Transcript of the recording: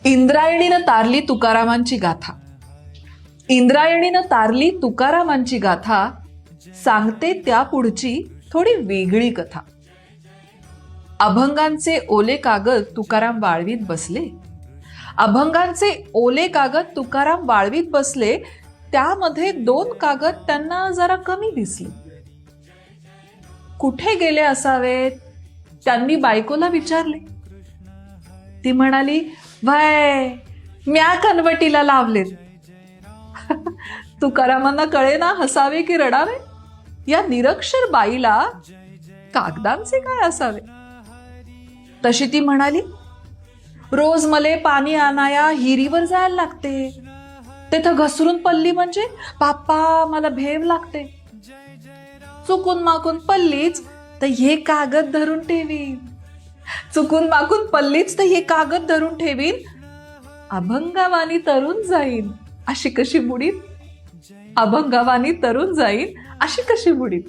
इंद्रायणीनं तारली तुकारामांची गाथा. इंद्रायणीनं तारली तुकारामांची गाथा, सांगते त्या पुढची थोडी वेगळी कथा. अभंगांचे ओले कागद तुकाराम वाळवीत बसले. अभंगांचे ओले कागद तुकाराम वाळवीत बसले. त्यामध्ये 2 कागद त्यांना जरा कमी दिसले. कुठे गेले असावेत त्यांनी बायकोला विचारले. ती म्हणाली, "व्हय, म्या कनवटीला लावलेत." तुकारामांना कळेना हसावे की रडावे. या निरक्षर बाईला कागदांचे काय असावे. तशी ती म्हणाली, "रोज मले पाणी आणाया हिरीवर जायला लागते. तिथं घसरून पडली म्हणजे पाप्पा मला भेव लागते. चुकून माकून पडलीच तर हे कागद धरून ठेवीन. चुकून माकून पडलीच तर हे कागद धरून ठेवीन. अभंगावानी तरुण जाईन अशी कशी बुडीत. अभंगावानी तरुण जाईन अशी कशी बुडीत."